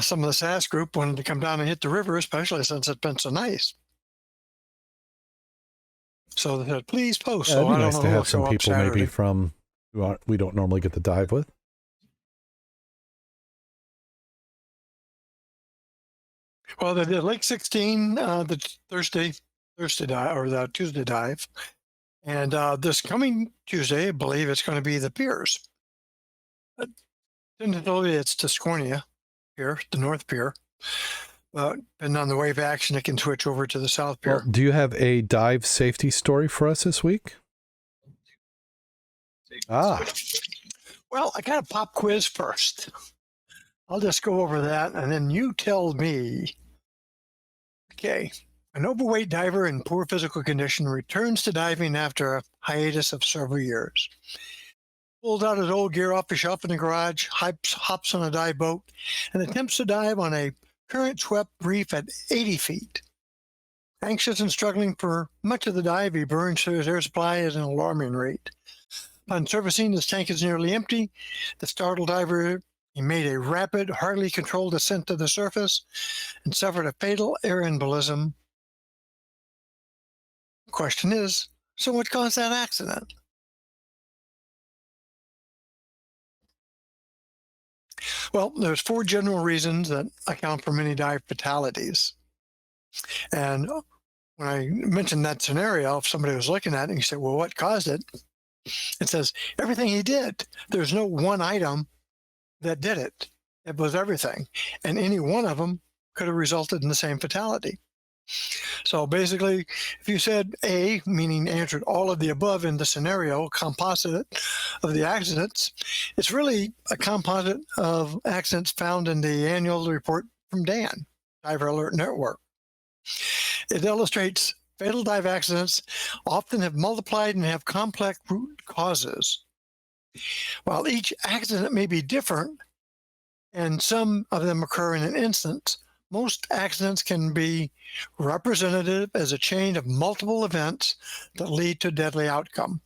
Some of the SAS group wanted to come down and hit the river, especially since it's been so nice. So they said, please post. Yeah, so it'd be I nice don't to know have some people maybe from who we don't normally get to dive with. Well, they did Lake 16, the Thursday dive, or the Tuesday dive. And this coming Tuesday, I believe it's going to be the piers. Tentatively, it's Tuscarnia Pier, the North Pier. And on the wave action, it can switch over to the South Pier. Well, do you have a dive safety story for us this week? Well, I got a pop quiz first. I'll just go over that, and then you tell me. Okay. An overweight diver in poor physical condition returns to diving after a hiatus of several years. Pulls out his old gear off the shelf in the garage, hops on a dive boat, and attempts to dive on a current-swept reef at 80 feet. Anxious and struggling for much of the dive, he burns through his air supply at an alarming rate. Upon surfacing, his tank is nearly empty. The startled diver, he made a rapid, hardly controlled ascent to the surface and suffered a fatal air embolism. The question is, so what caused that accident? Well, there's 4 general reasons that account for many dive fatalities. And when I mentioned that scenario, if somebody was looking at it and you said, well, what caused it? It says everything he did. There's no one item that did it. It was everything. And any one of them could have resulted in the same fatality. So basically, if you said A, meaning answered all of the above in the scenario composite of the accidents, it's really a composite of accidents found in the annual report from DAN, Diver Alert Network. It illustrates fatal dive accidents often have multiplied and have complex root causes. While each accident may be different, and some of them occur in an instant, most accidents can be representative as a chain of multiple events that lead to deadly outcome.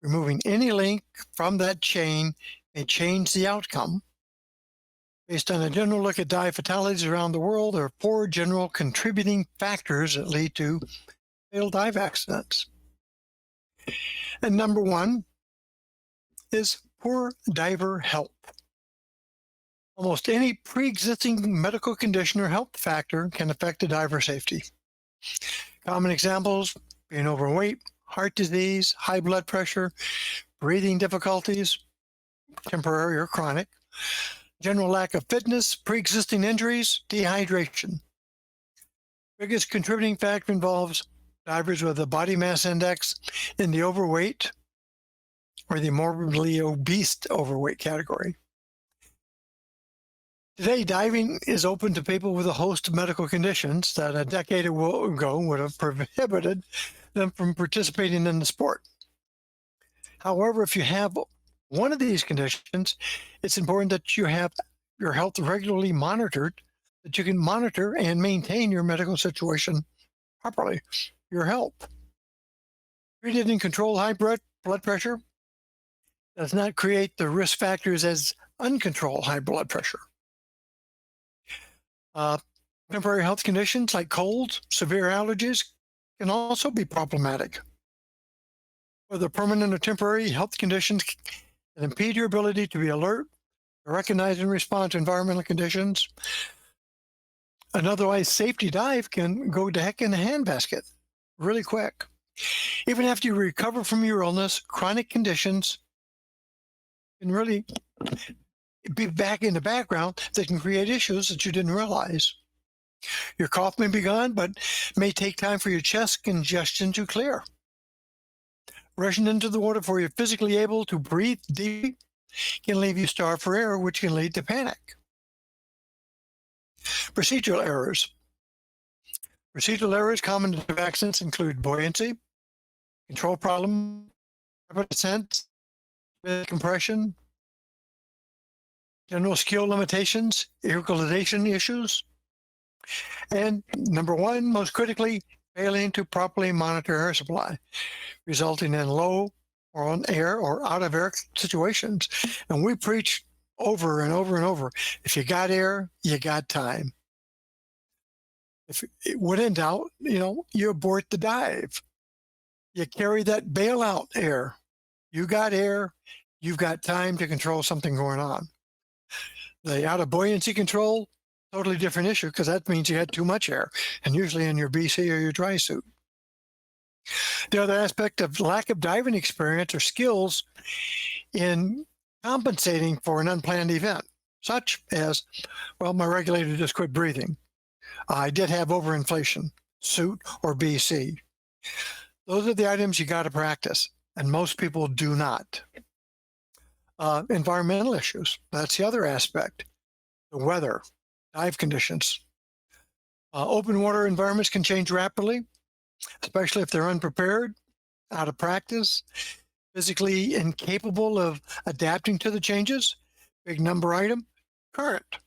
Removing any link from that chain may change the outcome. Based on a general look at dive fatalities around the world, there are 4 general contributing factors that lead to fatal dive accidents. And number 1 is poor diver health. Almost any pre-existing medical condition or health factor can affect a diver safety. Common examples being overweight, heart disease, high blood pressure, breathing difficulties, temporary or chronic, general lack of fitness, pre-existing injuries, dehydration. Biggest contributing factor involves divers with a body mass index in the overweight or the morbidly obese overweight category. Today, diving is open to people with a host of medical conditions that a decade ago would have prohibited them from participating in the sport. However, if you have one of these conditions, it's important that you have your health regularly monitored, that you can monitor and maintain your medical situation properly, your health. Treated and controlled high blood pressure does not create the risk factors as uncontrolled high blood pressure. Temporary health conditions like colds, severe allergies can also be problematic. Whether permanent or temporary health conditions can impede your ability to be alert, to recognize and respond to environmental conditions. An otherwise safety dive can go to heck in a handbasket really quick. Even after you recover from your illness, chronic conditions can really be back in the background that can create issues that you didn't realize. Your cough may be gone, but may take time for your chest congestion to clear. Rushing into the water before you're physically able to breathe deep can leave you starved for air, which can lead to panic. Procedural errors. Procedural errors common to accidents include buoyancy, control problem, rapid ascent, compression, general skill limitations, equalization issues, and number 1, most critically, failing to properly monitor air supply, resulting in low or on air or out of air situations. And we preach over and over and over, if you got air, you got time. If when in doubt, you abort the dive. You carry that bailout air. You got air, you've got time to control something going on. The out of buoyancy control, totally different issue, because that means you had too much air, and usually in your BC or your dry suit. The other aspect of lack of diving experience or skills in compensating for an unplanned event, such as, well, my regulator just quit breathing. I did have overinflation, suit, or BC. Those are the items you got to practice, and most people do not. Environmental issues, that's the other aspect. The weather, dive conditions. Open water environments can change rapidly, especially if they're unprepared, out of practice, physically incapable of adapting to the changes. Big number item, current.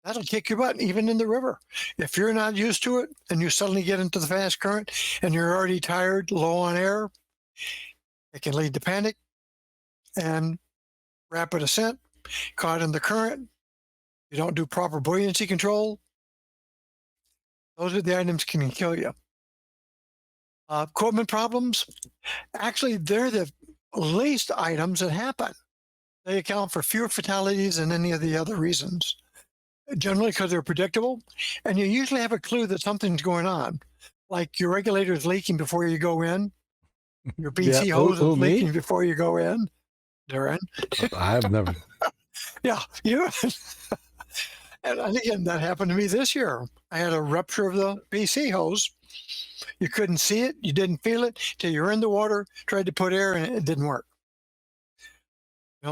That'll kick your butt, even in the river. If you're not used to it and you suddenly get into the fast current and you're already tired, low on air, it can lead to panic and rapid ascent, caught in the current. You don't do proper buoyancy control. Those are the items that can kill you. Equipment problems, actually, they're the least items that happen. They account for fewer fatalities than any of the other reasons. Generally because they're predictable, and you usually have a clue that something's going on. Like your regulator is leaking before you go in. Your BC hose is leaking before you go in. Darren. I've never. Yeah, you. And again, that happened to me this year. I had a rupture of the PC hose. You couldn't see it, you didn't feel it till you're in the water, tried to put air in it, it didn't work.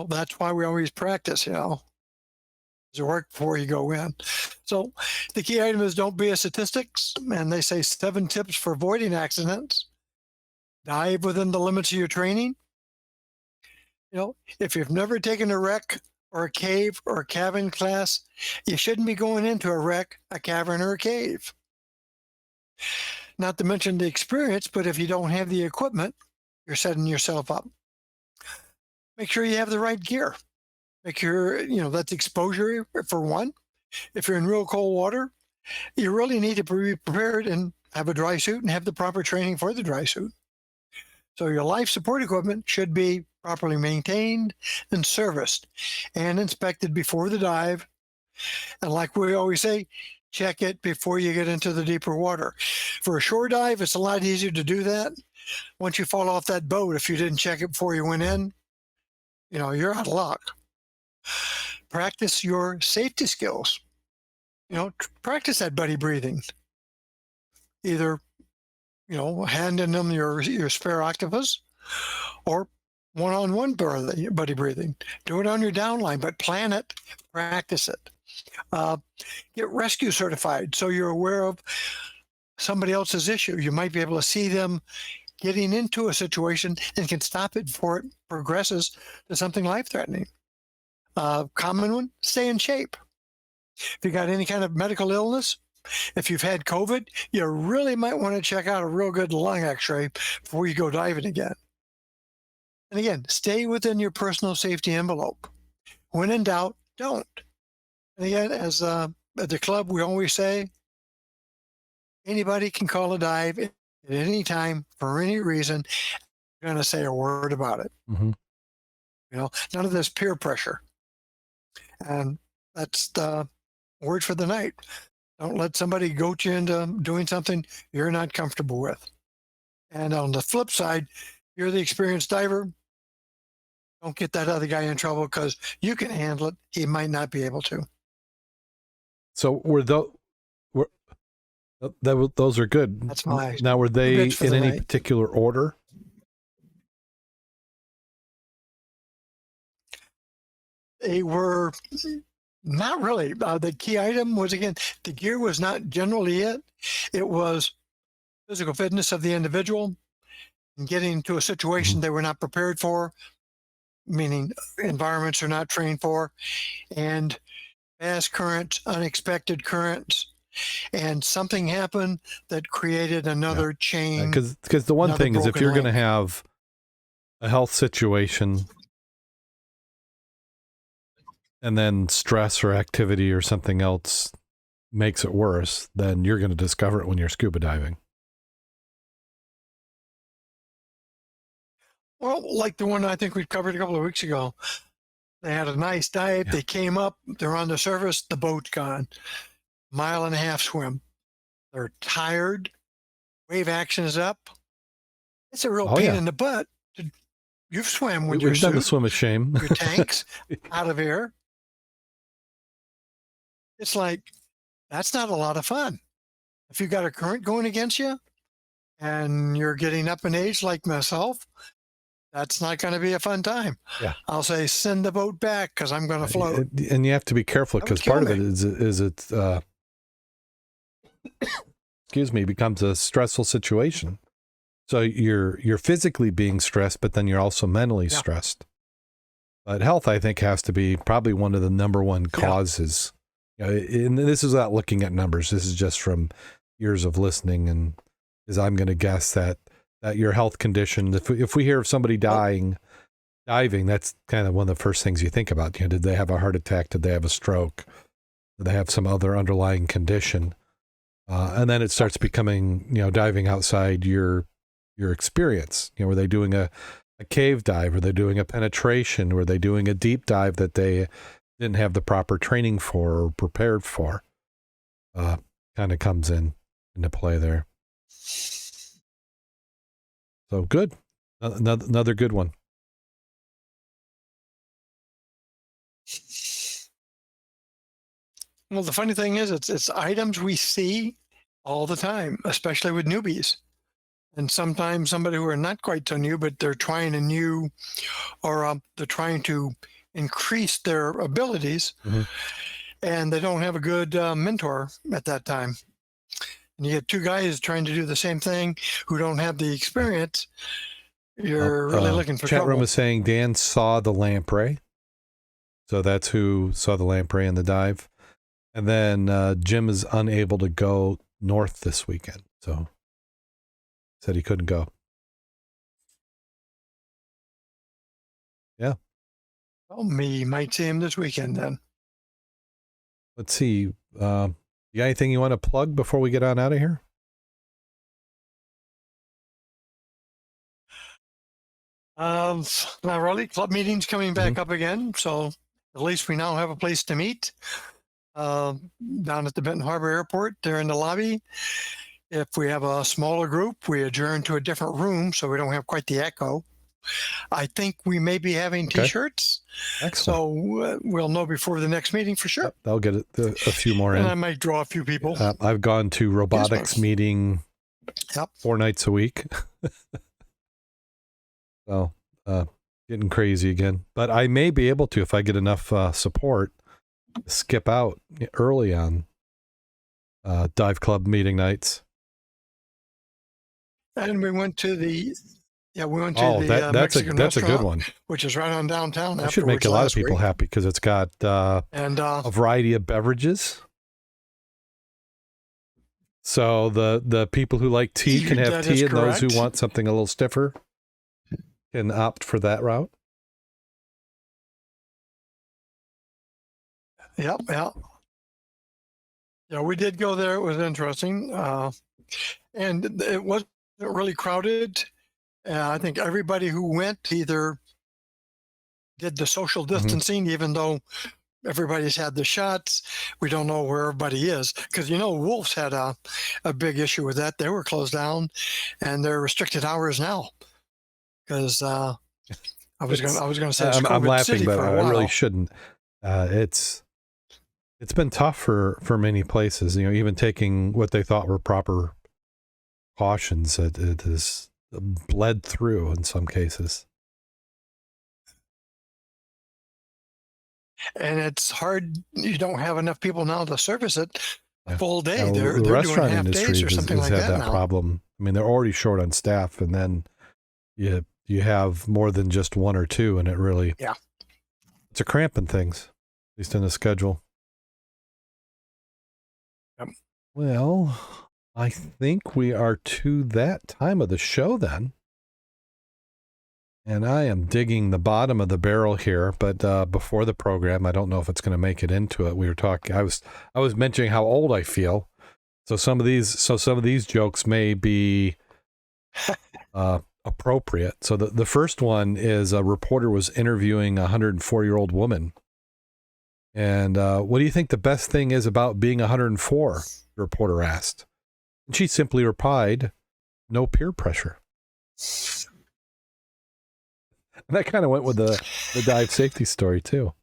That's why we always practice, does it work before you go in? So the key item is don't be a statistics, and they say 7 tips for avoiding accidents. Dive within the limits of your training. If you've never taken a wreck or a cave or a cavern class, you shouldn't be going into a wreck, a cavern, or a cave. Not to mention the experience, but if you don't have the equipment, you're setting yourself up. Make sure you have the right gear. Make sure, that's exposure for one. If you're in real cold water, you really need to be prepared and have a dry suit and have the proper training for the dry suit. So your life support equipment should be properly maintained and serviced and inspected before the dive. And like we always say, check it before you get into the deeper water. For a shore dive, it's a lot easier to do that. Once you fall off that boat, if you didn't check it before you went in, you're out of luck. Practice your safety skills. Practice that buddy breathing. Either, handing them your spare octopus or one-on-one buddy breathing. Do it on your downline, but plan it, practice it. Get rescue certified so you're aware of somebody else's issue. You might be able to see them getting into a situation and can stop it before it progresses to something life-threatening. Common one, stay in shape. If you got any kind of medical illness, if you've had COVID, you really might want to check out a real good lung x-ray before you go diving again. And again, stay within your personal safety envelope. When in doubt, don't. And again, as at the club, we always say, anybody can call a dive at any time for any reason. You're going to say a word about it. Mm-hmm. None of this peer pressure. And that's the word for the night. Don't let somebody goat you into doing something you're not comfortable with. And on the flip side, you're the experienced diver. Don't get that other guy in trouble because you can handle it. He might not be able to. So those are good. That's my now, were they in any night. particular order? They were not really. The key item was, again, the gear was not generally it. It was physical fitness of the individual and getting into a situation they were not prepared for, meaning environments they're not trained for, and fast currents, unexpected currents, and something happened that created another chain. Because the one thing is, if you're going to have a health situation and then stress or activity or something else makes it worse, then you're going to discover it when you're scuba diving. Well, like the one I think we covered a couple of weeks ago. They had a nice dive. They came up. They're on the surface. The boat's gone. 1.5 mile swim. They're tired. Wave action is up. It's a real pain in the butt. You've swam with your We've done the swim of shame. your tanks out of air. It's like, that's not a lot of fun. If you've got a current going against you and you're getting up in age like myself, that's not going to be a fun time. Yeah. I'll say, send the boat back because I'm going to float. And you have to be careful because part of it is it excuse me, becomes a stressful situation. So you're physically being stressed, but then you're also mentally stressed. But health, I think, has to be probably one of the number one causes. And this is not looking at numbers. This is just from years of listening, and is I'm going to guess that your health condition. If we hear of somebody diving, that's kind of one of the first things you think about. Did they have a heart attack? Did they have a stroke? Did they have some other underlying condition? And then it starts becoming, diving outside your experience. Were they doing a cave dive? Were they doing a penetration? Were they doing a deep dive that they didn't have the proper training for or prepared for? Kind of comes into play there. So good. Another good one. Well, the funny thing is, it's items we see all the time, especially with newbies. And sometimes somebody who are not quite so new, but they're trying a new, or they're trying to increase their abilities, Mhm. and they don't have a good mentor at that time. And you get two guys trying to do the same thing who don't have the experience. You're really looking for Chat room trouble. is saying Dan saw the lamprey. So that's who saw the lamprey in the dive. And then Jim is unable to go north this weekend. So said he couldn't go. Yeah. Well, me might see him this weekend then. Let's see. You got anything you want to plug before we get on out of here? Not really. Club meetings coming back up again, so at least we now have a place to meet. Down at the Benton Harbor Airport, they're in the lobby. If we have a smaller group, we adjourn to a different room so we don't have quite the echo. I think we may be having Okay. T-shirts. Excellent. So we'll know before the next meeting for sure. Yep, I'll get a few more And in. I might draw a few people. I've gone to robotics meeting 4 nights a week. So getting crazy again. But I may be able to, if I get enough support, skip out early on dive club meeting nights. And we went to the that's Mexican that's a restaurant, good one. which is right on downtown. That should make a lot of people happy because it's got a variety of beverages. So the people who like tea can have tea, and those who want something a little stiffer can opt for that route. Yep. Yeah, we did go there. It was interesting. And it wasn't really crowded. I think everybody who went either did the social distancing, even though everybody's had the shots. We don't know where everybody is because Wolves had a big issue with that. They were closed down, and they're restricted hours now. Because I was going to say I'm laughing, City but for a I while. really shouldn't. It's been tough for many places. Even taking what they thought were proper cautions, it has bled through in some cases. And it's hard. You don't have enough people now to service it a full day. Now, they're restaurant doing half industry days or something has like had that now. problem. I mean, they're already short on staff, and then you have more than just one or two, and it really it's a cramping things, at least in the schedule. Yep. Well, I think we are to that time of the show then. And I am digging the bottom of the barrel here, but before the program, I don't know if it's going to make it into it. We were talking. I was mentioning how old I feel, so some of these jokes may be appropriate. So the first one is a reporter was interviewing a 104-year-old woman, and what do you think the best thing is about being 104? The reporter asked, and she simply replied, "No peer pressure." And that kind of went with the dive safety story too.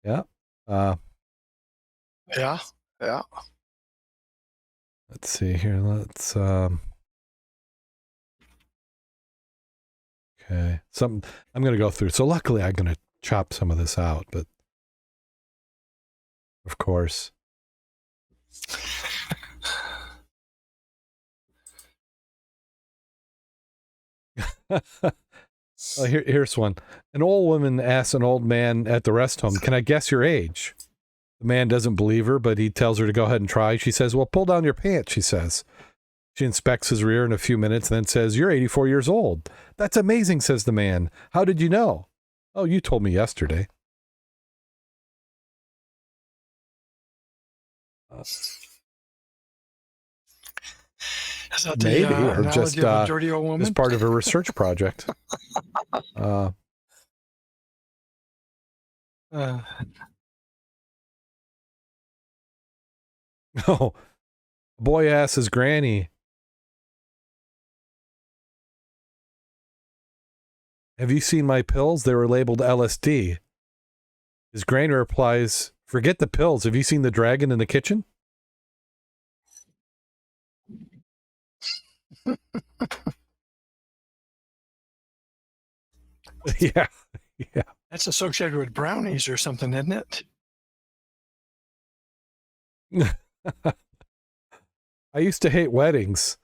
Yeah. Yeah. Let's see here. Let's okay. I'm going to go through. So luckily I'm going to chop some of this out, but of course. Here's one. An old woman asks an old man at the rest home, "Can I guess your age?" The man doesn't believe her, but he tells her to go ahead and try. She says, "Well, pull down your pants," she says. She inspects his rear in a few minutes and then says, "You're 84 years old." "That's amazing," says the man. "How did you know?" "Oh, you told me yesterday." Maybe, or just dirty old woman? as part of a research project. Oh, boy asks his granny, "Have you seen my pills? They were labeled LSD." His granny replies, Forget the pills. Have you seen the dragon in the kitchen? Yeah. Yeah. That's associated with brownies or something, isn't it? I used to hate weddings.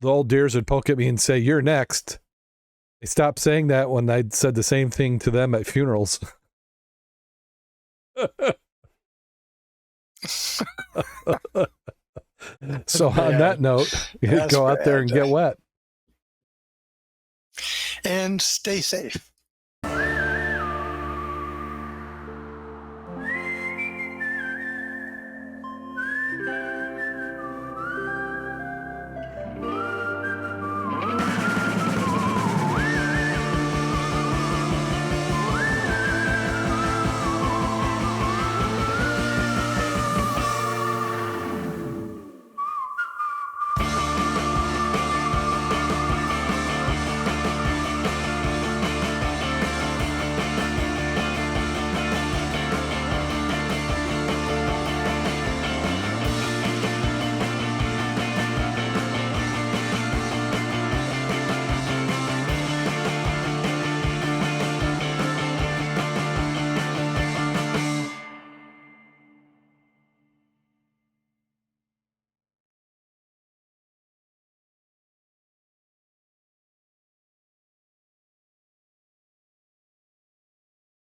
The old dears would poke at me and say, "You're next." They stopped saying that when I'd said the same thing to them at funerals. So on that note, you go out there and get wet. And stay safe.